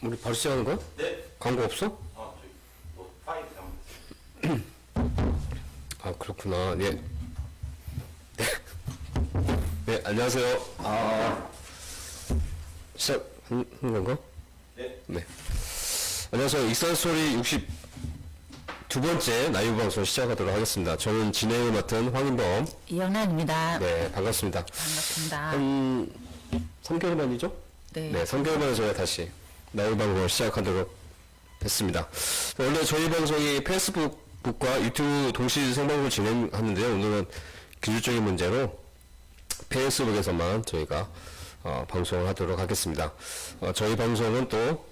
우리 바로 시작하는 거야? 네. 광고 없어? 저기 뭐 파일 잘못했어요. 아, 그렇구나. 예. 네. 네, 안녕하세요. 시작한 건가? 네. 네. 안녕하세요. 익산스토리 62번째 라이브 방송 시작하도록 하겠습니다. 저는 진행을 맡은 황인범. 이영란입니다. 네, 반갑습니다. 반갑습니다. 한 3개월 만이죠? 네. 네, 3개월 만에 저희가 다시 라이브 방송을 시작하도록 했습니다. 원래 저희 방송이 페이스북과 유튜브 동시 생방송을 진행하는데요. 오늘은 기술적인 문제로 페이스북에서만 저희가 방송을 하도록 하겠습니다. 저희 방송은 또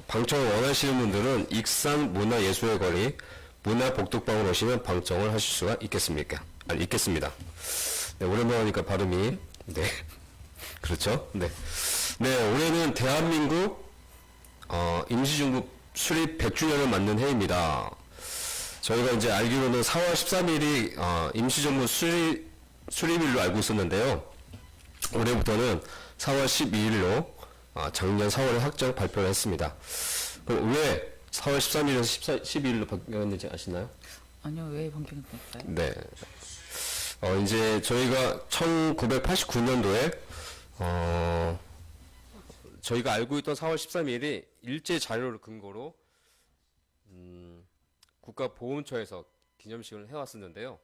방청을 원하시는 분들은 익산 문화예술의 거리 문화복덕방으로 오시면 방청을 하실 수가 있겠습니다. 네, 오랜만에 하니까 발음이 네 그렇죠. 네, 네 올해는 대한민국 임시정부 수립 100주년을 맞는 해입니다. 저희가 이제 알기로는 4월 13일이 임시정부 수립일로 알고 있었는데요. 올해부터는 4월 12일로 작년 4월에 확정 발표를 했습니다. 그럼 왜 4월 13일에서 12일로 바뀌었는지 아시나요? 아니요, 왜 변경됐어요? 네. 이제 저희가 1989년도에 저희가 알고 있던 4월 13일이 일제 자료를 근거로 국가보훈처에서 기념식을 해왔었는데요.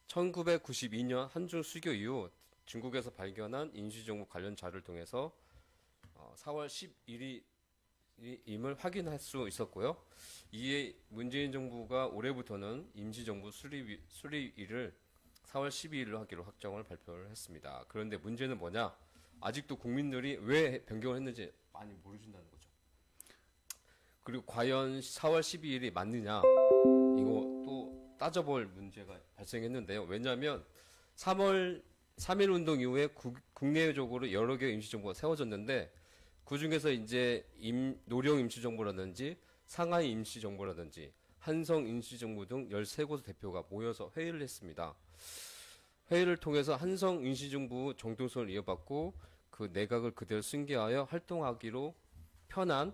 1992년 한중 수교 이후 중국에서 발견한 임시정부 관련 자료를 통해서 4월 11일임을 확인할 수 있었고요. 이에 문재인 정부가 올해부터는 임시정부 수립일을 4월 12일로 하기로 확정을 발표를 했습니다. 그런데 문제는 뭐냐? 아직도 국민들이 왜 변경을 했는지 많이 모르신다는 거죠. 그리고 과연 4월 12일이 맞느냐? 이거 또 따져볼 문제가 발생했는데요. 왜냐하면 3월 3.1 운동 이후에 국내적으로 여러 개의 임시정부가 세워졌는데 그 중에서 이제 노령 임시정부라든지 상하이 임시정부라든지 한성 임시정부 등 13곳 대표가 모여서 회의를 했습니다. 회의를 통해서 한성 임시정부 정통성을 이어받고 그 내각을 그대로 승계하여 활동하기로 편한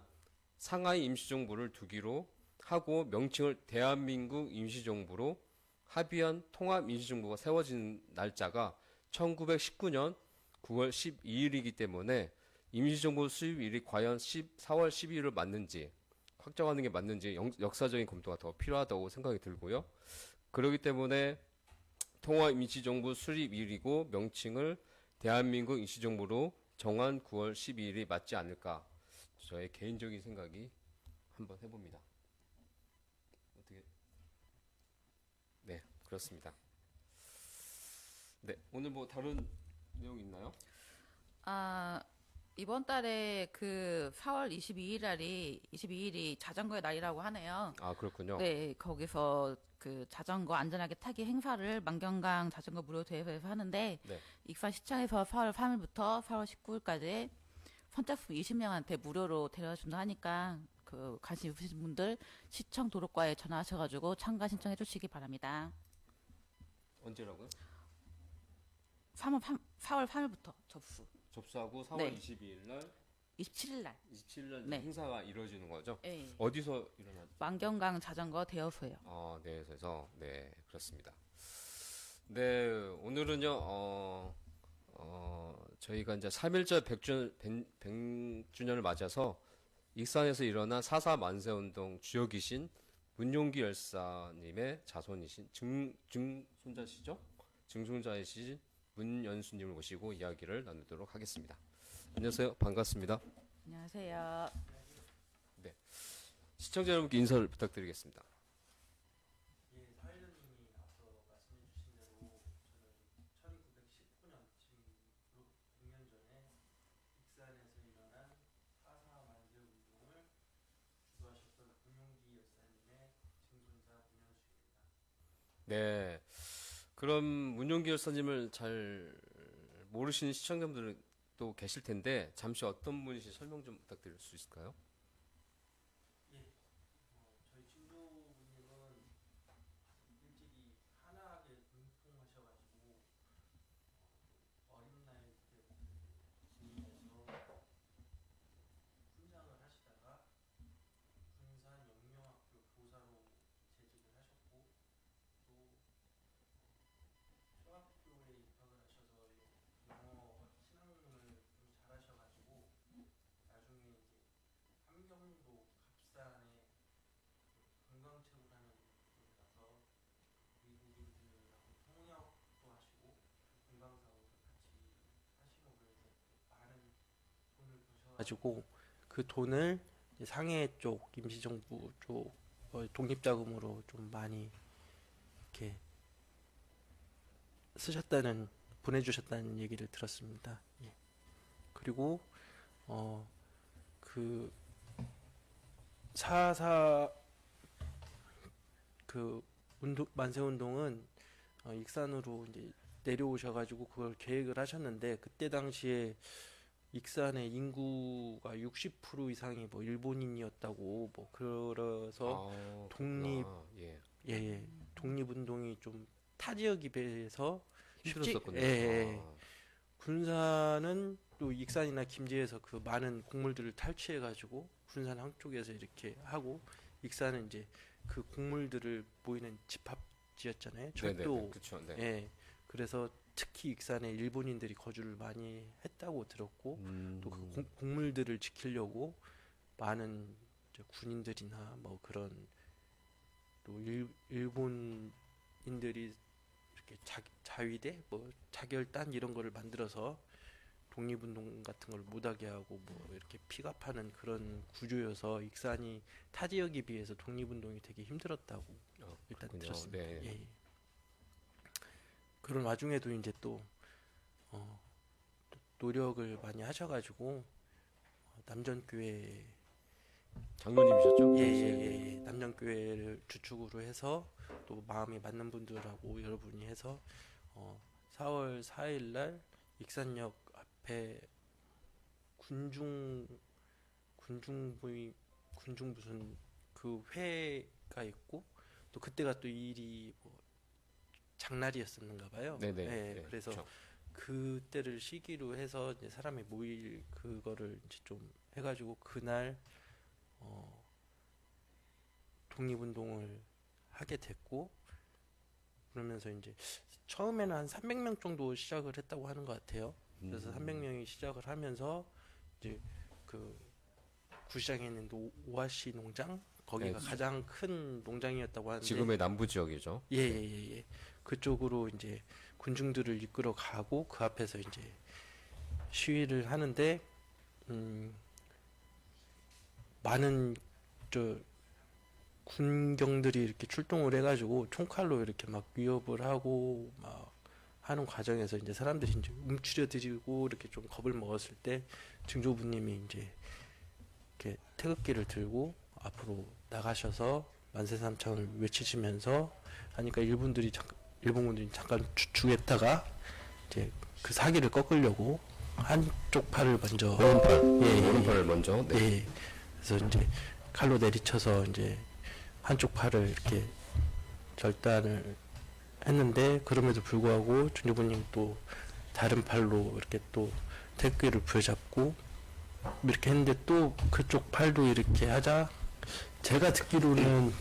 상하이 임시정부를 두기로 하고 명칭을 대한민국 임시정부로 합의한 통합임시정부가 세워진 날짜가 1919년 9월 12일이기 때문에 임시정부 수립일이 과연 4월 12일을 맞는지 확정하는 게 맞는지 역사적인 검토가 더 필요하다고 생각이 들고요. 그렇기 때문에 통합임시정부 수립일이고 명칭을 대한민국 임시정부로 정한 9월 12일이 맞지 않을까 저의 개인적인 생각이 한번 해봅니다. 어떻게? 네, 그렇습니다. 네, 오늘 뭐 다른 내용 있나요? 이번 달에 그 4월 22일이 자전거의 날이라고 하네요. 아, 그렇군요. 네, 거기서 그 자전거 안전하게 타기 행사를 만경강 자전거 무료 대회에서 하는데 네. 익산시청에서 4월 3일부터 4월 19일까지 선착순 20명한테 무료로 데려준다 하니까 그 관심 있으신 분들 시청 도로과에 전화하셔가지고 참가 신청해 주시기 바랍니다. 언제라고요? 4월 3일부터 접수하고 4월 네. 22일 날 27일 날 27일 날 네. 행사가 이루어지는 거죠? 네. 어디서 일어나죠? 만경강 자전거 대여소예요. 네, 그래서 네, 그렇습니다. 네, 오늘은요. 저희가 이제 3.1절 100주년을 맞아서 익산에서 일어난 4.4 만세운동 주역이신 문용기 열사님의 자손이신 증손자시죠? 증손자이신 문연수님을 모시고 이야기를 나누도록 하겠습니다. 안녕하세요. 반갑습니다. 안녕하세요. 네, 시청자 여러분께 인사를 부탁드리겠습니다. 예, 사회자님이 앞서 말씀해 주신 대로 저는 1919년 지금 6년 전에 익산에서 일어난 4.4 만세 운동을 주도하셨던 문용기 열사님의 증손자 문현수입니다. 네, 그럼 문용기 열사님을 잘 모르시는 시청자분들도 계실 텐데 잠시 어떤 분이신지 설명 좀 부탁드릴 수 있을까요? 예, 저희 친조부님은 일찍이 한학에 분통하셔가지고 어린 나이 때부터 군인에서 훈장을 하시다가 가지고 그 돈을 이제 상해 쪽 임시정부 쪽 독립자금으로 좀 많이 이렇게 보내주셨다는 얘기를 들었습니다. 예. 그리고 그 4.4 그 만세 운동은 익산으로 이제 내려오셔가지고 그걸 계획을 하셨는데 그때 당시에 익산의 인구가 60% 이상이 뭐 일본인이었다고 뭐 그래서 독립 그렇구나. 예. 예, 독립운동이 좀 타 지역에 비해서 힘들었었군요. 예. 아, 군산은 또 익산이나 김제에서 그 많은 곡물들을 탈취해가지고 군산 한쪽에서 이렇게 하고 익산은 이제 그 곡물들을 모이는 집합지였잖아요. 철도. 그렇죠. 네. 예. 그래서 특히 익산에 일본인들이 거주를 많이 했다고 들었고 또 그 곡물들을 지키려고 많은 이제 군인들이나 뭐 그런 또 일본인들이 이렇게 자위대 뭐 자결단 이런 거를 만들어서 독립운동 같은 걸 못하게 하고 뭐 이렇게 피갑하는 그런 구조여서 익산이 타 지역에 비해서 독립운동이 되게 힘들었다고 일단 그렇군요. 들었습니다. 네. 예. 그런 와중에도 이제 또 노력을 많이 하셔가지고 남전교회 장로님이셨죠? 예. 남전교회를 주축으로 해서 또 마음이 맞는 분들하고 여러분이 해서 4월 4일 날 익산역 앞에 군중 무슨 그 회가 있고 또 그때가 또 일이 뭐 장날이었었는가 봐요. 네네. 예, 네, 그래서 그렇죠. 그때를 시기로 해서 이제 사람이 모일 그거를 이제 좀 해가지고 그날 독립운동을 하게 됐고 그러면서 이제 처음에는 한 300명 정도 시작을 했다고 하는 것 같아요. 그래서 300명이 시작을 하면서 이제 그 구시장에 있는 오아시 농장 거기가 네. 가장 큰 농장이었다고 하는데 지금의 남부 지역이죠. 예. 그쪽으로 이제 군중들을 이끌어 가고 그 앞에서 이제 시위를 하는데 많은 저 군경들이 이렇게 출동을 해가지고 총칼로 이렇게 막 위협을 하고 막 하는 과정에서 이제 사람들이 이제 움츠려들고 이렇게 좀 겁을 먹었을 때 증조부님이 이제 이렇게 태극기를 들고 앞으로 나가셔서 만세삼창을 외치시면서 하니까 일본 군들이 잠깐 주춤했다가 이제 그 사기를 꺾으려고 한쪽 팔을 먼저 오른팔을 먼저. 네. 예. 그래서 이제 칼로 내리쳐서 이제 한쪽 팔을 이렇게 절단을 했는데 그럼에도 불구하고 준조부님 또 다른 팔로 이렇게 또 태극기를 부여잡고 이렇게 했는데 또 그쪽 팔도 이렇게 하자 제가 듣기로는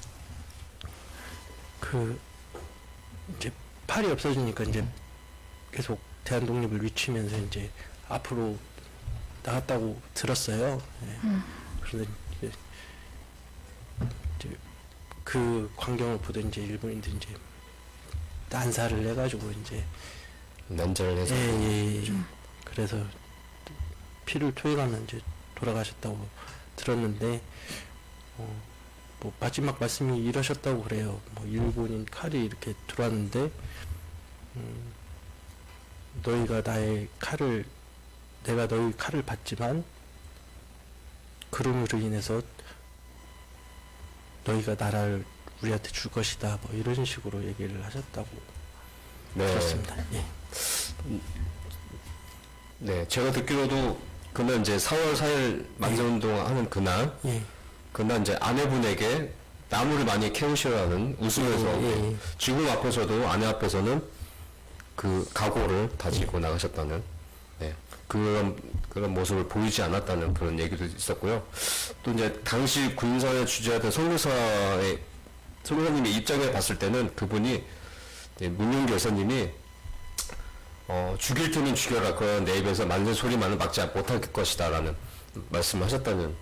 그 이제 팔이 없어지니까 이제 계속 대한독립을 외치면서 이제 앞으로 나갔다고 들었어요. 예. 그런데 이제 그 광경을 보던 이제 일본인들이 이제 난사를 해가지고 이제 난자를 해서. 예. 그래서 피를 토해가면 이제 돌아가셨다고 들었는데 뭐 마지막 말씀이 이러셨다고 그래요. 뭐 일본인 칼이 이렇게 들어왔는데 내가 너희 칼을 받지만 그럼으로 인해서 너희가 나라를 우리한테 줄 것이다. 뭐 이런 식으로 얘기를 하셨다고 들었습니다. 예. 네, 제가 듣기로도 그날 이제 4월 4일 만세운동 하는 그날 이제 아내분에게 나무를 많이 캐우시라는 웃으면서 지금 앞에서도 아내 앞에서는 그 각오를 다지고 나가셨다는 그런 모습을 보이지 않았다는 그런 얘기도 있었고요. 또 이제 당시 군사에 주재하던 선교사님의 입장에 봤을 때는 그분이 문용기 여사님이 죽일 테면 죽여라. 그런 내 입에서 만세 소리만은 막지 못할 것이다라는 말씀하셨다는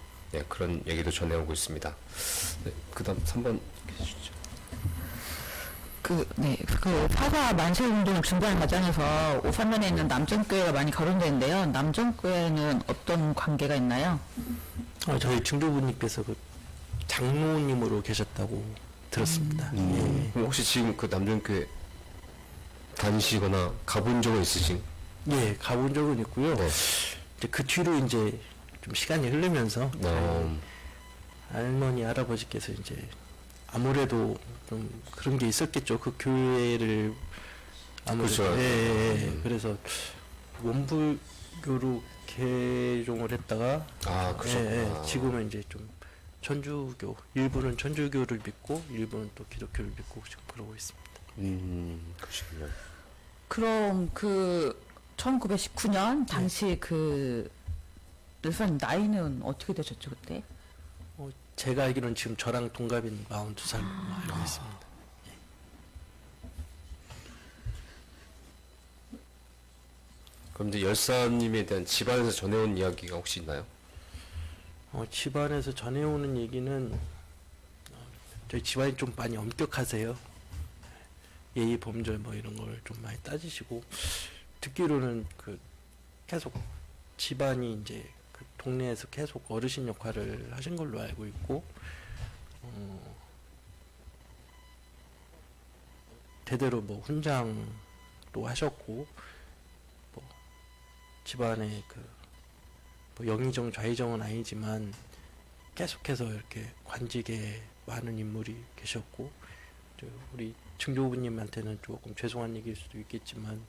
그런 얘기도 전해오고 있습니다. 네, 그다음 3번 해주시죠. 그 사사 만세 운동을 준비하는 과정에서 오산면에 있는 남정교회가 많이 거론되는데요. 남정교회는 어떤 관계가 있나요? 저희 증조부님께서 그 장로님으로 계셨다고 들었습니다. 그럼 혹시 지금 그 남정교회 다니시거나 가본 적은 있으신? 예, 가본 적은 있고요. 네. 이제 그 뒤로 이제 좀 시간이 흐르면서 할머니 할아버지께서 이제 아무래도 좀 그런 게 있었겠죠. 그 교회를 아무래도 그렇죠. 그래서 원불교로 개종을 했다가 그러셨구나. 지금은 이제 좀 천주교 일부는 천주교를 믿고 일부는 또 기독교를 믿고 지금 그러고 있습니다. 그러시군요. 그럼 그 1919년 당시 그 르선 나이는 어떻게 되셨죠 그때? 제가 알기로는 지금 저랑 동갑인 42살로 알고 있습니다. 그럼 이제 열사님에 대한 집안에서 전해온 이야기가 혹시 있나요? 집안에서 전해오는 얘기는 저희 집안이 좀 많이 엄격하세요. 예의 범절 뭐 이런 걸 좀 많이 따지시고 듣기로는 그 계속 집안이 이제 그 동네에서 계속 어르신 역할을 하신 걸로 알고 있고 대대로 뭐 훈장도 하셨고 뭐 집안에 뭐 영의정 좌의정은 아니지만 계속해서 이렇게 관직에 많은 인물이 계셨고 우리 증조부님한테는 조금 죄송한 얘기일 수도 있겠지만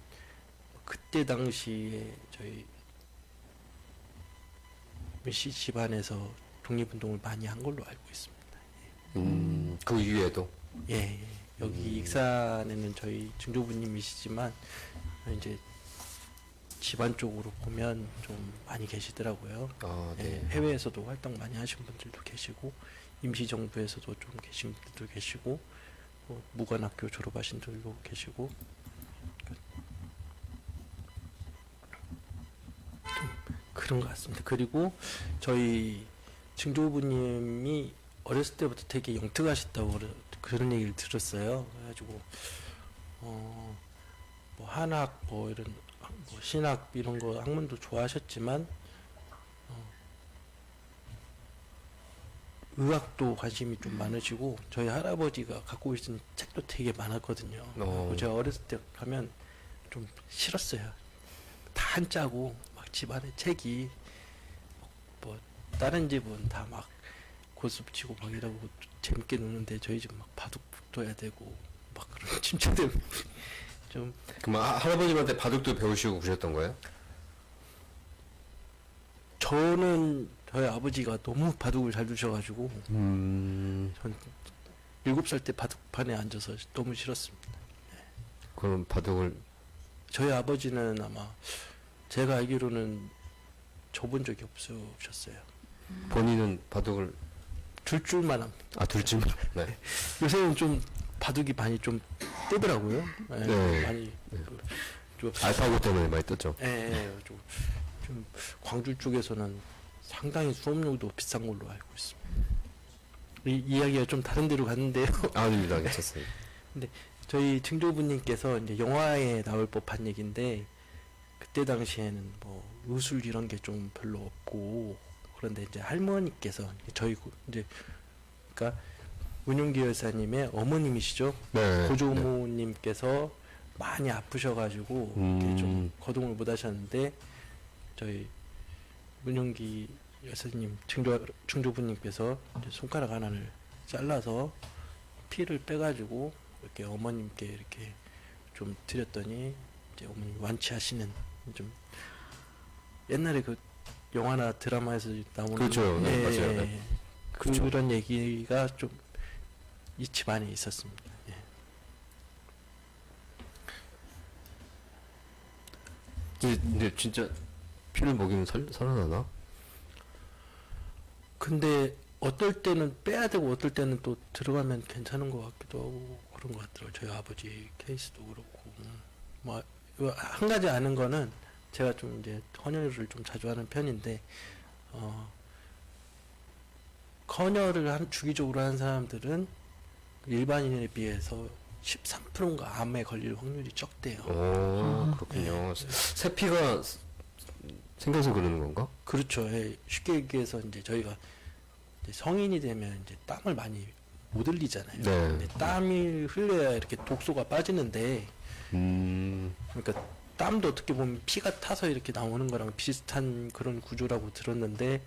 그때 당시에 저희 씨 집안에서 독립운동을 많이 한 걸로 알고 있습니다. 그 이후에도? 예. 여기 익산에는 저희 증조부님이시지만 이제 집안 쪽으로 보면 좀 많이 계시더라고요. 네. 해외에서도 활동 많이 하신 분들도 계시고 임시정부에서도 좀 계신 분들도 계시고 무관학교 졸업하신 분들도 계시고 좀 그런 것 같습니다. 그리고 저희 증조부님이 어렸을 때부터 되게 영특하셨다고 그런 얘기를 들었어요. 그래가지고 뭐 한학 뭐 이런 뭐 신학 이런 거 학문도 좋아하셨지만 의학도 관심이 좀 많으시고 저희 할아버지가 갖고 계신 책도 되게 많았거든요. 제가 어렸을 때 가면 좀 싫었어요. 다 한자고 막 집안에 책이 뭐 다른 집은 다 막 고스 붙이고 막 이러고 재밌게 노는데 저희 집 막 바둑 둬야 되고 막 그런 침체들 좀. 그럼 할아버님한테 바둑도 배우시고 그러셨던 거예요? 저는 저희 아버지가 너무 바둑을 잘 두셔가지고 전 7살 때 바둑판에 앉아서 너무 싫었습니다. 그럼 바둑을 저희 아버지는 아마 제가 알기로는 줘본 적이 없으셨어요. 본인은 바둑을 둘 줄만 합니다. 둘 줄? 네. 요새는 좀 바둑이 많이 좀 뜨더라고요. 네. 많이 좀 알파고 때문에 많이 떴죠. 좀 광주 쪽에서는 상당히 수업료도 비싼 걸로 알고 있습니다. 이 이야기가 좀 다른 데로 갔는데요. 아닙니다. 괜찮습니다. 저희 증조부님께서 이제 영화에 나올 법한 얘기인데 그때 당시에는 뭐 의술 이런 게 좀 별로 없고 그런데 이제 할머니께서 저희 이제 그러니까 문용기 열사님의 어머님이시죠. 네. 고조모님께서 많이 아프셔가지고 이렇게 좀 거동을 못 하셨는데 저희 문용기 여사님 증조부님께서 이제 손가락 하나를 잘라서 피를 빼가지고 이렇게 어머님께 이렇게 좀 드렸더니 이제 어머니 완치하시는 좀 옛날에 그 영화나 드라마에서 나오는 그렇죠. 네, 맞아요. 네. 그런 얘기가 좀 이 집안에 있었습니다. 근데 진짜 피를 먹이면 살아나나? 근데 어떨 때는 빼야 되고 어떨 때는 또 들어가면 괜찮은 것 같기도 하고 그런 것 같더라고요. 저희 아버지 케이스도 그렇고 뭐 한 가지 아는 거는 제가 좀 이제 헌혈을 좀 자주 하는 편인데 헌혈을 주기적으로 하는 사람들은 일반인에 비해서 13%인가 암에 걸릴 확률이 적대요. 오, 그렇군요. 세피가 생겨서 그러는 건가? 그렇죠. 예, 쉽게 얘기해서 이제 저희가 이제 성인이 되면 이제 땀을 많이 못 흘리잖아요. 네. 근데 땀이 흘려야 이렇게 독소가 빠지는데, 그러니까 땀도 어떻게 보면 피가 타서 이렇게 나오는 거랑 비슷한 그런 구조라고 들었는데,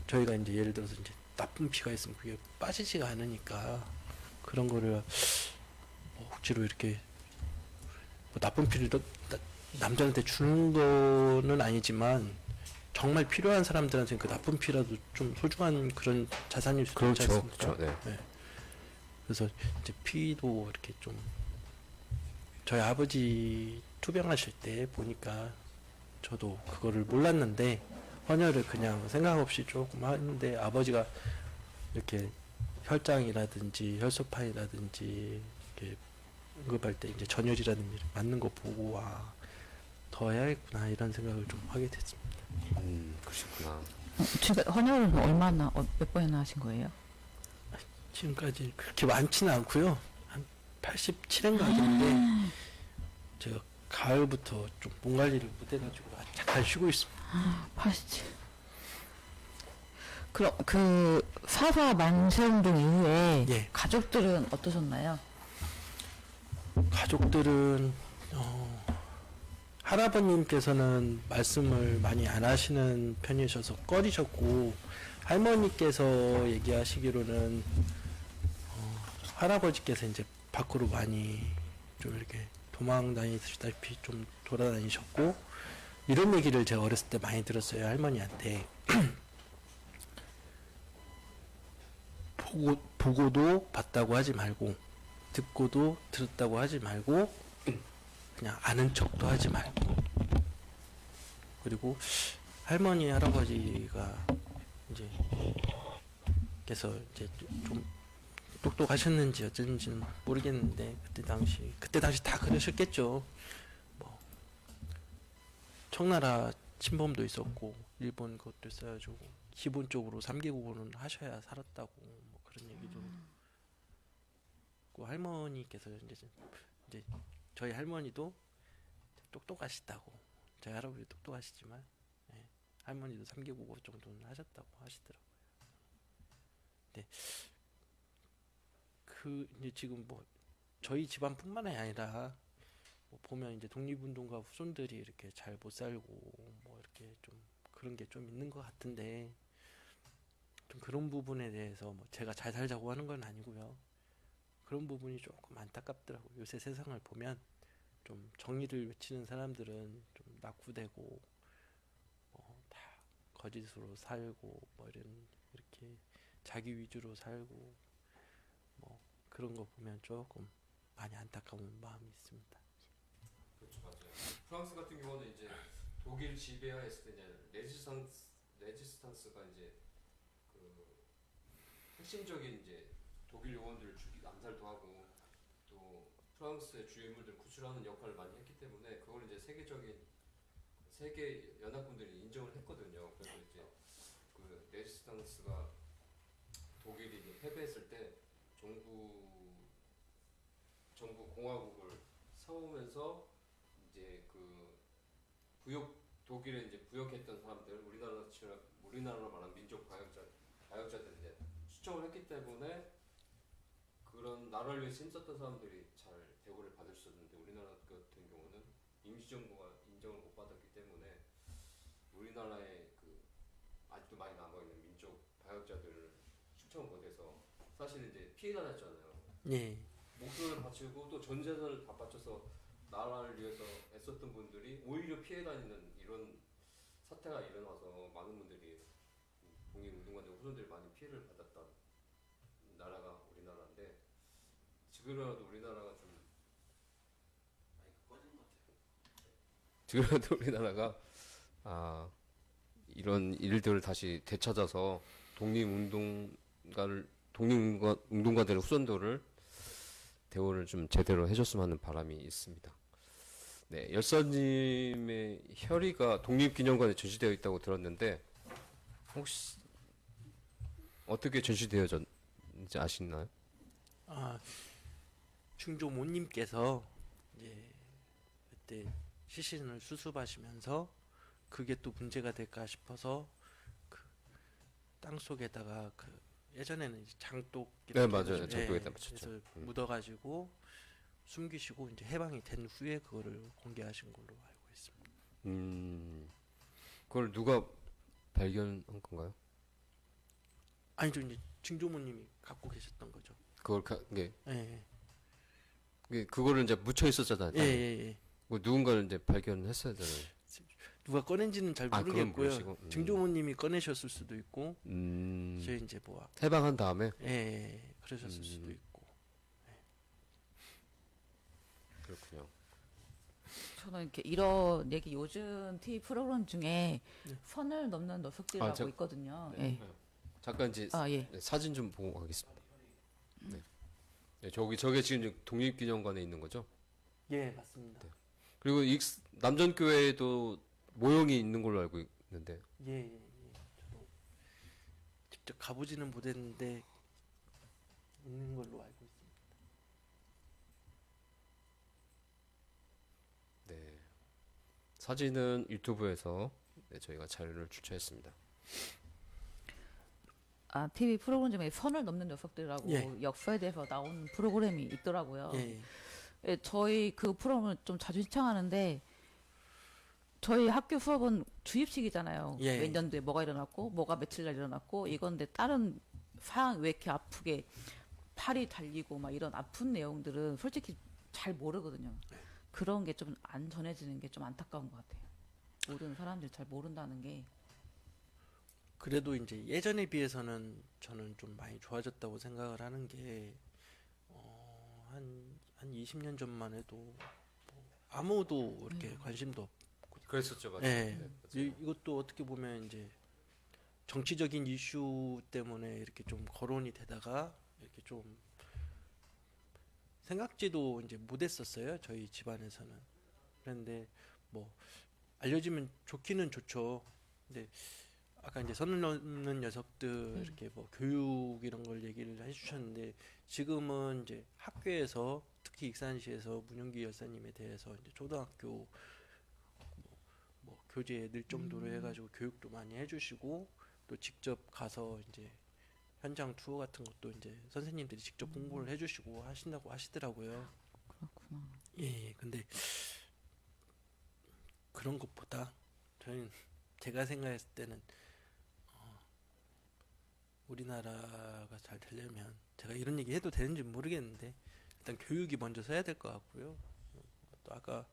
저희가 이제 예를 들어서 이제 나쁜 피가 있으면 그게 빠지지가 않으니까 그런 거를 뭐 억지로 이렇게 뭐 나쁜 피를 남자한테 주는 거는 아니지만 정말 필요한 사람들한테는 그 나쁜 피라도 좀 소중한 그런 자산일 수도 있지 그렇죠, 않습니까? 그렇죠. 네. 그래서 이제 피도 이렇게 좀 저희 아버지 투병하실 때 보니까 저도 그거를 몰랐는데 헌혈을 그냥 생각 없이 조금 하는데 아버지가 이렇게 혈장이라든지 혈소판이라든지 이렇게 응급할 때 이제 전열이라든지 맞는 거 보고 와, 더 해야겠구나 이런 생각을 좀 하게 됐습니다. 그러셨구나. 지금 헌혈은 얼마나 몇 번이나 하신 거예요? 지금까지 그렇게 많지는 않고요. 한 87회인가 하겠는데 제가 가을부터 좀 몸 관리를 못 해가지고 잠깐 쉬고 있습니다. 87. 그럼 그 4.4 만세운동 이후에 예. 가족들은 어떠셨나요? 가족들은 할아버님께서는 말씀을 많이 안 하시는 편이셔서 꺼리셨고 할머니께서 얘기하시기로는 할아버지께서 이제 밖으로 많이 좀 이렇게 도망 다니시다시피 좀 돌아다니셨고 이런 얘기를 제가 어렸을 때 많이 들었어요. 할머니한테. 보고도 봤다고 하지 말고 듣고도 들었다고 하지 말고 그냥 아는 척도 하지 말고 그리고 할머니 할아버지가 이제 그래서 이제 좀 똑똑하셨는지 어쩐지는 모르겠는데 그때 당시 다 그러셨겠죠. 뭐 청나라 침범도 있었고 일본 것도 있어가지고 기본적으로 3개국어는 하셔야 살았다고 뭐 그런 얘기도. 그 할머니께서 이제 저희 할머니도 똑똑하시다고 저희 할아버지 똑똑하시지만 할머니도 3개국어 정도는 하셨다고 하시더라고요. 근데 그 이제 지금 뭐 저희 집안뿐만이 아니라 뭐 보면 이제 독립운동가 후손들이 이렇게 잘 못 살고 뭐 이렇게 좀 그런 게 좀 있는 것 같은데 좀 그런 부분에 대해서 뭐 제가 잘 살자고 하는 건 아니고요. 그런 부분이 조금 안타깝더라고요. 요새 세상을 보면 좀 정의를 외치는 사람들은 좀 낙후되고 다 거짓으로 살고 뭐 이렇게 자기 위주로 살고 뭐 그런 거 보면 조금 많이 안타까운 마음이 있습니다. 그렇죠, 맞아요. 프랑스 같은 경우는 이제 독일 지배하였을 때 이제 레지스탕스가 이제 그 핵심적인 이제 독일 요원들을 암살도 하고 또 프랑스의 주요 인물들을 구출하는 역할을 많이 했기 때문에 그걸 이제 세계 연합군들이 인정을 했거든요. 그래서 이제 그 레지스탕스가 독일이 이제 패배했을 때 정부 공화국을 세우면서 이제 그 독일에 이제 부역했던 사람들 우리나라로 말하는 민족 가역자들 이제 수청을 했기 때문에 그런 나라를 위해서 힘썼던 사람들이 잘 대우를 받을 수 있었는데 우리나라 같은 경우는 임시정부가 인정을 못 받았기 때문에 우리나라에 그 아직도 많이 남아있는 민족 가역자들을 수청을 못해서 사실 이제 피해가 났잖아요. 예. 목숨을 바치고 또 전 재산을 다 바쳐서 나라를 위해서 애썼던 분들이 오히려 피해 다니는 이런 사태가 일어나서 많은 분들이 독립운동가들 후손들이 많이 피해를 받았던 나라가 우리나라인데 지금이라도 우리나라가 좀 지금이라도 우리나라가 이런 일들을 다시 되찾아서 독립운동가들의 후손들을 대우를 좀 제대로 해줬으면 하는 바람이 있습니다. 네, 열사님의 혈의가 독립기념관에 전시되어 있다고 들었는데 혹시 어떻게 전시되어졌는지 아시나요? 중조모님께서 이제 그때 시신을 수습하시면서 그게 또 문제가 될까 싶어서 그 땅 속에다가 그 예전에는 이제 장독 네, 이렇게 맞아요. 해가지고, 장독에다 묻혔죠. 그래서 묻어가지고 숨기시고 이제 해방이 된 후에 그거를 공개하신 걸로 알고 있습니다. 그걸 누가 발견한 건가요? 아니죠, 이제 증조모님이 갖고 계셨던 거죠. 그걸 게 예, 그거를 이제 묻혀 있었잖아요. 예, 예, 예. 뭐 누군가를 이제 발견했어야 되잖아요. 누가 꺼낸지는 잘 아, 그건 모르겠고요. 모르시고, 증조모님이 꺼내셨을 수도 있고, 이제 이제 뭐 해방한 다음에 그러셨을 수도 있고. 그렇군요. 저는 이렇게 이런 얘기 요즘 TV 프로그램 중에 선을 넘는 녀석들이라고 저- 있거든요. 네. 예. 잠깐 이제 아, 예. 네, 사진 좀 보고 가겠습니다. 네. 네, 저게 지금 독립기념관에 있는 거죠? 예, 맞습니다. 그리고 남전교회에도 모형이 있는 걸로 알고 있는데. 예, 예, 예. 저도 직접 가보지는 못했는데 있는 걸로 알고 있습니다. 네. 사진은 유튜브에서 저희가 자료를 추천했습니다. 아, TV 프로그램 중에 선을 넘는 녀석들이라고 예. 역사에 대해서 나오는 프로그램이 있더라고요. 예, 예, 저희 그 프로그램을 좀 자주 시청하는데 저희 학교 수업은 주입식이잖아요. 예. 몇 년도에 뭐가 일어났고 뭐가 며칠 날 일어났고 이건데 다른 사항 왜 이렇게 아프게 팔이 달리고 막 이런 아픈 내용들은 솔직히 잘 모르거든요. 그런 게 좀 안 전해지는 게 좀 안타까운 것 같아요. 모르는 사람들이 잘 모른다는 게. 그래도 이제 예전에 비해서는 저는 좀 많이 좋아졌다고 생각을 하는 게, 한 20년 전만 해도 뭐 아무도 이렇게 관심도 없고, 그랬었죠, 맞아요. 예, 이것도 어떻게 보면 이제 정치적인 이슈 때문에 이렇게 좀 거론이 되다가 이렇게 좀 생각지도 이제 못했었어요, 저희 집안에서는. 그런데 뭐 알려지면 좋기는 좋죠. 근데 아까 이제 선을 넘는 녀석들 이렇게 뭐 교육 이런 걸 얘기를 해주셨는데, 지금은 이제 학교에서 특히 익산시에서 문용기 열사님에 대해서 이제 초등학교 뭐 교재에 넣을 정도로 해가지고 교육도 많이 해주시고, 또 직접 가서 이제 현장 투어 같은 것도 이제 선생님들이 직접 홍보를 해주시고 하신다고 하시더라고요. 그렇구나. 예, 근데 그런 것보다 저는 제가 생각했을 때는 우리나라가 잘 되려면, 제가 이런 얘기 해도 되는지 모르겠는데 일단 교육이 먼저 서야 될 것 같고요. 또 아까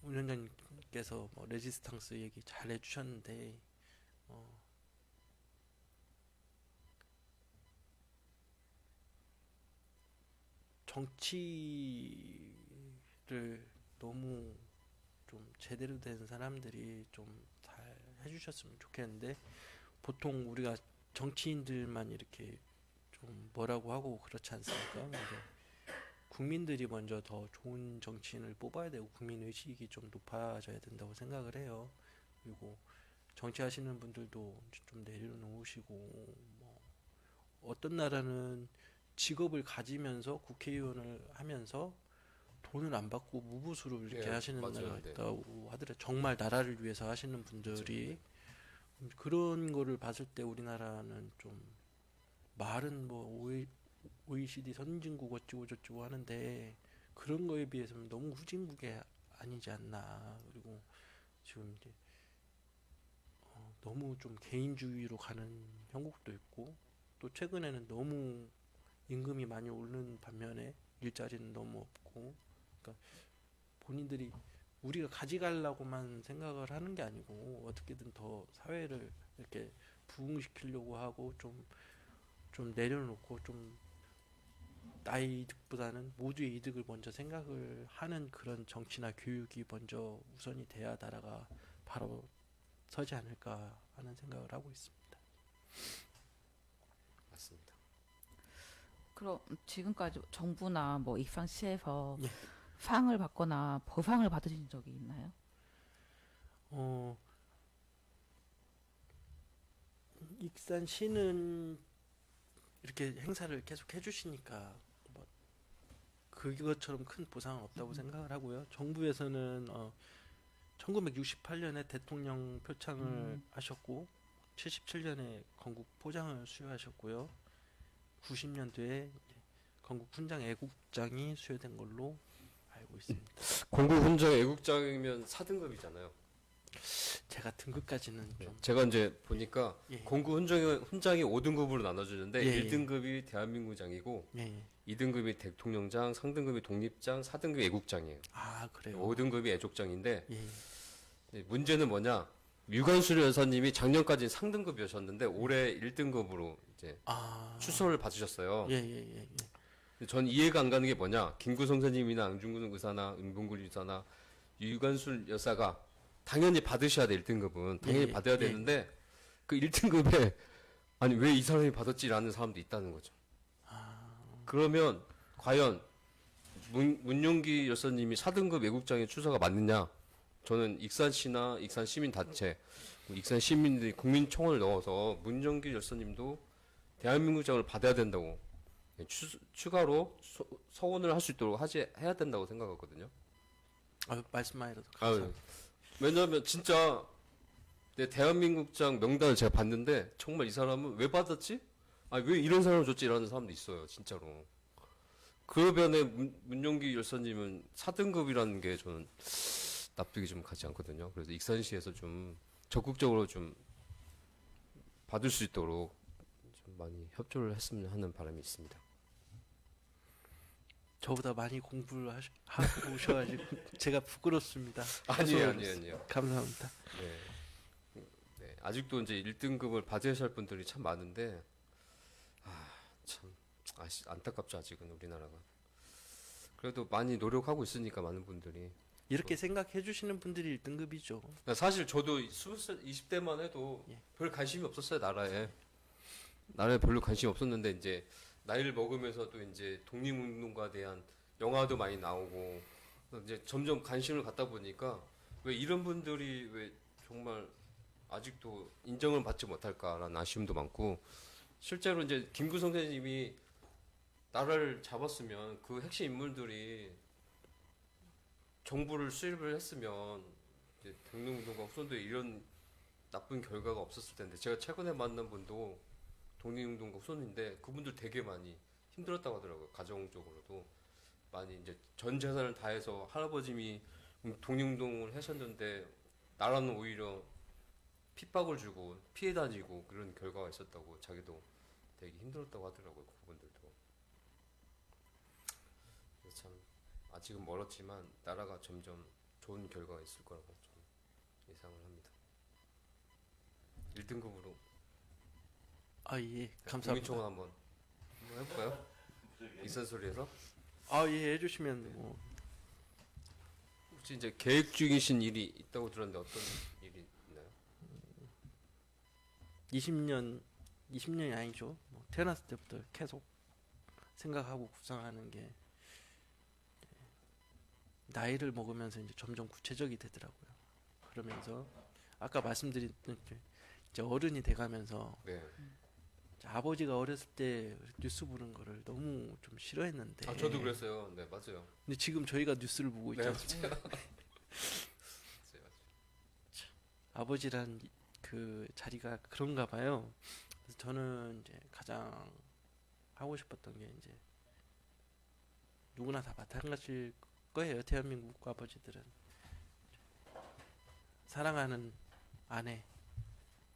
운 원장님께서 뭐 레지스탕스 얘기 잘 해주셨는데, 정치를 너무 좀 제대로 된 사람들이 좀 잘 해주셨으면 좋겠는데, 보통 우리가 정치인들만 이렇게 좀 뭐라고 하고 그렇지 않습니까? 근데 국민들이 먼저 더 좋은 정치인을 뽑아야 되고 국민 의식이 좀 높아져야 된다고 생각을 해요. 그리고 정치하시는 분들도 좀 내려놓으시고, 뭐 어떤 나라는 직업을 가지면서 국회의원을 하면서 돈을 안 받고 무부수로 이렇게 예, 하시는 맞아요. 나라가 네. 있다고 하더라고요. 정말 나라를 위해서 하시는 분들이. 그런 거를 봤을 때 우리나라는 좀, 말은 뭐 OECD 선진국 어쩌고 저쩌고 하는데 그런 거에 비해서는 너무 후진국이 아니지 않나. 그리고 지금 이제 너무 좀 개인주의로 가는 형국도 있고, 또 최근에는 너무 임금이 많이 오르는 반면에 일자리는 너무 없고, 그러니까 본인들이 우리가 가져가려고만 생각을 하는 게 아니고 어떻게든 더 사회를 이렇게 부흥시키려고 하고, 좀 내려놓고 좀 나의 이득보다는 모두의 이득을 먼저 생각을 하는 그런 정치나 교육이 먼저 우선이 돼야 나라가 바로 서지 않을까 하는 생각을 하고 있습니다. 맞습니다. 그럼 지금까지 정부나 뭐 익산시에서 예. 상을 받거나 보상을 받으신 적이 있나요? 익산시는 이렇게 행사를 계속 해주시니까 뭐 그것처럼 큰 보상은 없다고 생각을 하고요. 정부에서는 1968년에 대통령 표창을 하셨고 77년에 건국 포장을 수여하셨고요. 90년도에 건국 훈장 애국장이 수여된 걸로 알고 있습니다. 건국 훈장 애국장이면 4등급이잖아요. 제가 등급까지는 좀 제가 이제 보니까 예. 건국 훈장이 5등급으로 나눠지는데 예, 예. 1등급이 대한민국장이고 예. 2등급이 대통령장, 3등급이 독립장, 4등급이 애국장이에요. 아 그래요. 5등급이 애족장인데 예. 문제는 뭐냐? 유관순 여사님이 작년까지 상등급이셨는데 올해 1등급으로 이제 아 추서를 받으셨어요. 예예예. 전 이해가 안 가는 게 뭐냐? 김구성 선생님이나 안중근 의사나 은봉근 의사나 유관순 여사가 당연히 받으셔야 돼. 1등급은 당연히 예, 받아야 예. 되는데 그 1등급에 아니 왜 이 사람이 받았지라는 사람도 있다는 거죠. 그러면 과연 문용기 여사님이 4등급 외국장의 추서가 맞느냐? 저는 익산시나 익산 시민단체, 익산 시민들이 국민청원을 넣어서 문용기 여사님도 대한민국장을 받아야 된다고 추가로 서원을 할 수 있도록 해야 된다고 생각하거든요. 말씀만이라도 아유, 감사합니다. 왜냐하면 진짜 내 대한민국장 명단을 제가 봤는데 정말 이 사람은 왜 받았지? 아, 왜 이런 사람을 줬지라는 사람도 있어요, 진짜로. 그러면에 문용기 열사님은 4등급이라는 게 저는 납득이 좀 가지 않거든요. 그래서 익산시에서 좀 적극적으로 좀 받을 수 있도록 좀 많이 협조를 했으면 하는 바람이 있습니다. 저보다 많이 공부를 하고 오셔가지고 제가 부끄럽습니다. 아니에요. 감사합니다. 네. 네. 아직도 이제 1등급을 받으셔야 할 분들이 참 많은데, 참, 안타깝죠, 아직은 우리나라가. 그래도 많이 노력하고 있으니까 많은 분들이. 이렇게 생각해 주시는 분들이 1등급이죠. 사실 저도 20살, 20대만 해도 예. 별 관심이 없었어요, 나라에. 나라에 별로 관심이 없었는데, 이제, 나이를 먹으면서 또 이제 독립운동가에 대한 영화도 많이 나오고, 이제 점점 관심을 갖다 보니까, 왜 이런 분들이 왜 정말 아직도 인정을 받지 못할까라는 아쉬움도 많고, 실제로 이제 김구성 선생님이 나라를 잡았으면 그 핵심 인물들이 정부를 수립을 했으면 이제 독립운동가 후손들이 이런 나쁜 결과가 없었을 텐데 제가 최근에 만난 분도 독립운동가 후손인데 그분들 되게 많이 힘들었다고 하더라고요. 가정적으로도 많이 이제 전 재산을 다해서 할아버님이 독립운동을 하셨는데 나라는 오히려 핍박을 주고 피해 다니고 그런 결과가 있었다고 자기도 되게 힘들었다고 하더라고요. 그분들도. 그래서 참 아직은 멀었지만 나라가 점점 좋은 결과가 있을 거라고 좀 예상을 합니다. 1등급으로 아 예, 감사합니다. 국민청원 한번 해볼까요? 익산 소리에서 예, 해주시면 뭐 혹시 이제 계획 중이신 일이 있다고 들었는데 어떤 일이 있나요? 20년이 아니죠. 뭐 태어났을 때부터 계속 생각하고 구상하는 게 나이를 먹으면서 이제 점점 구체적이 되더라고요. 그러면서 아까 말씀드린 이제 어른이 돼가면서 네. 아버지가 어렸을 때 뉴스 보는 거를 너무 좀 싫어했는데. 저도 그랬어요. 네, 맞아요. 근데 지금 저희가 뉴스를 보고 있지 네, 않습니까? 맞아요. 아버지란 그 자리가 그런가 봐요. 그래서 저는 이제 가장 하고 싶었던 게 이제 누구나 다 마찬가지일 거예요. 대한민국 아버지들은 사랑하는 아내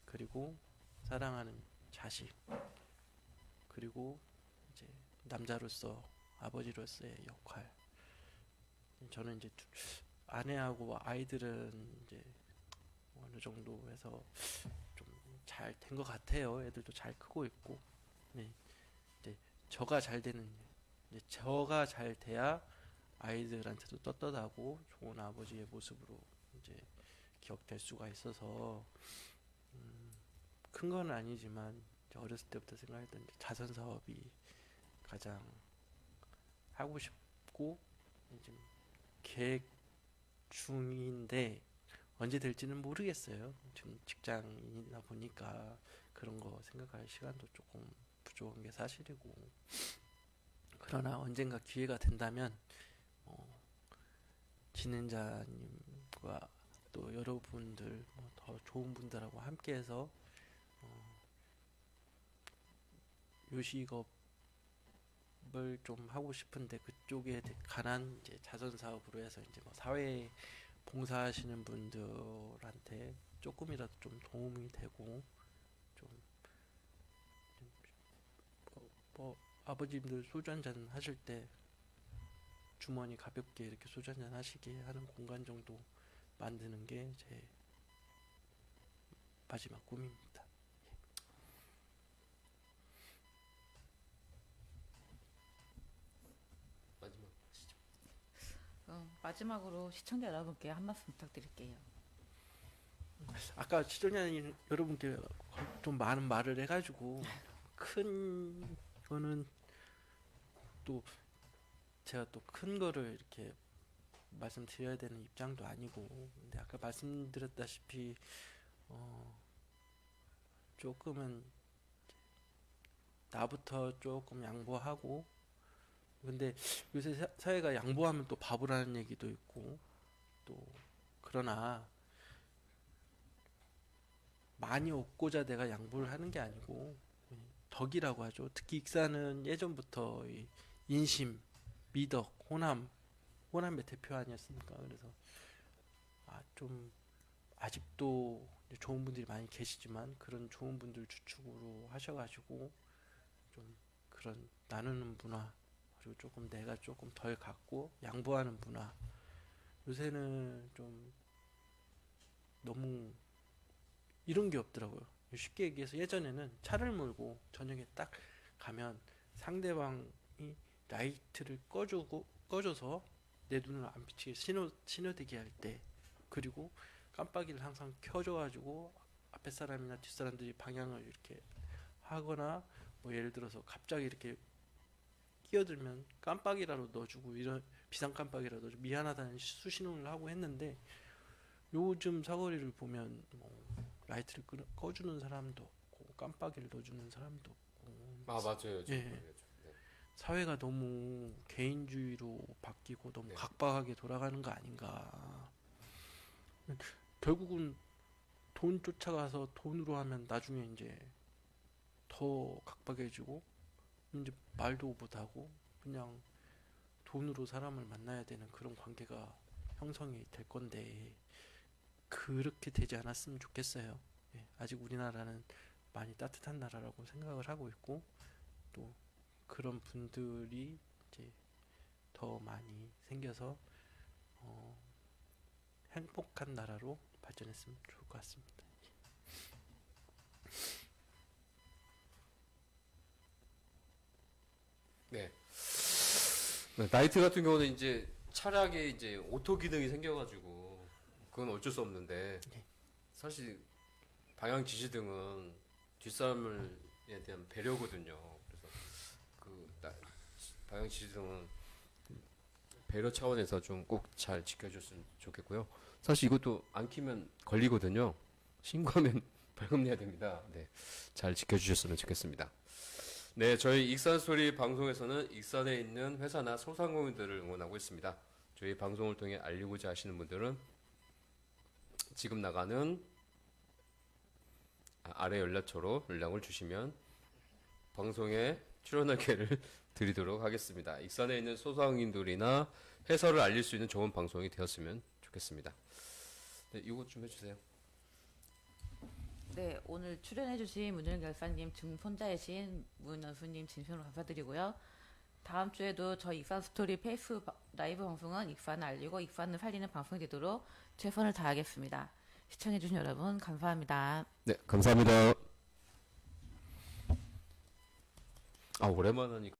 그리고 사랑하는 자식 그리고 이제 남자로서 아버지로서의 역할. 저는 이제 아내하고 아이들은 이제 어느 정도 해서 좀 잘 된 것 같아요. 애들도 잘 크고 있고. 네. 이제 저가 잘 되는 이제 저가 잘 돼야 아이들한테도 떳떳하고 좋은 아버지의 모습으로 이제 기억될 수가 있어서 큰 건 아니지만 어렸을 때부터 생각했던 자선 사업이 가장 하고 싶고 지금 계획 중인데 언제 될지는 모르겠어요. 지금 직장인이다 보니까 그런 거 생각할 시간도 조금 부족한 게 사실이고 그러나 언젠가 기회가 된다면 진행자님과 또 여러분들 더 좋은 분들하고 함께해서 요식업을 좀 하고 싶은데 그쪽에 관한 이제 자선 사업으로 해서 이제 뭐 사회 봉사하시는 분들한테 조금이라도 좀 도움이 되고 좀 아버님들 소주 한잔 하실 때 주머니 가볍게 이렇게 소주 한잔 하시게 하는 공간 정도 만드는 게 제 마지막 꿈입니다. 마지막 하시죠. 마지막으로 시청자 여러분께 한 말씀 부탁드릴게요. 아까 시청자 여러분께 좀 많은 말을 해가지고 큰 거는 또 제가 또 큰 거를 이렇게 말씀드려야 되는 입장도 아니고, 근데 아까 말씀드렸다시피 조금은 나부터 조금 양보하고, 근데 요새 사회가 양보하면 또 바보라는 얘기도 있고, 또 그러나 많이 얻고자 내가 양보를 하는 게 아니고 덕이라고 하죠. 특히 익사는 예전부터 이 인심, 미덕, 호남의 대표 아니었습니까? 그래서 좀 아직도 좋은 분들이 많이 계시지만 그런 좋은 분들 주축으로 하셔가지고 좀 그런 나누는 문화, 그리고 조금 내가 조금 덜 갖고 양보하는 문화, 요새는 좀 너무 이런 게 없더라고요. 쉽게 얘기해서 예전에는 차를 몰고 저녁에 딱 가면 상대방이 라이트를 꺼줘서 내 눈을 안 비치게 신호대기 할 때, 그리고 깜빡이를 항상 켜줘가지고 앞에 사람이나 뒷 사람들이 방향을 이렇게 하거나, 뭐 예를 들어서 갑자기 이렇게 끼어들면 깜빡이라도 넣어주고, 이런 비상 깜빡이라도 넣어주고 미안하다는 수신호를 하고 했는데, 요즘 사거리를 보면 라이트를 꺼주는 사람도 없고 깜빡이를 넣어주는 사람도 없고. 맞아요. 예. 네. 사회가 너무 개인주의로 바뀌고 너무 네. 각박하게 돌아가는 거 아닌가. 결국은 돈 쫓아가서 돈으로 하면 나중에 이제 더 각박해지고, 이제 말도 못하고 그냥 돈으로 사람을 만나야 되는 그런 관계가 형성이 될 건데, 그렇게 되지 않았으면 좋겠어요. 예, 아직 우리나라는 많이 따뜻한 나라라고 생각을 하고 있고, 또 그런 분들이 이제 더 많이 생겨서 행복한 나라로 발전했으면 좋을 것 같습니다. 네. 나이트 같은 경우는 이제 차량에 이제 오토 기능이 생겨가지고 그건 어쩔 수 없는데, 네. 사실 방향 지시등은 뒷사람에 대한 배려거든요. 그래서 방향 지시등은 배려 차원에서 좀 꼭 잘 지켜줬으면 좋겠고요. 사실 이것도 안 키면 걸리거든요. 신고하면 벌금 내야 됩니다. 네, 잘 지켜주셨으면 좋겠습니다. 네, 저희 익산스토리 방송에서는 익산에 있는 회사나 소상공인들을 응원하고 있습니다. 저희 방송을 통해 알리고자 하시는 분들은 지금 나가는 아래 연락처로 연락을 주시면 방송에 출연할 기회를 드리도록 하겠습니다. 익산에 있는 소상인들이나 해설을 알릴 수 있는 좋은 방송이 되었으면 좋겠습니다. 네, 이거 좀 해주세요. 네, 오늘 출연해주신 문일 결사님, 증손자이신 문연수님 진심으로 감사드리고요. 다음 주에도 저희 익산 스토리 페이스북 라이브 방송은 익산을 알리고 익산을 살리는 방송이 되도록 최선을 다하겠습니다. 시청해주신 여러분 감사합니다. 네, 감사합니다. 오랜만에 하니까.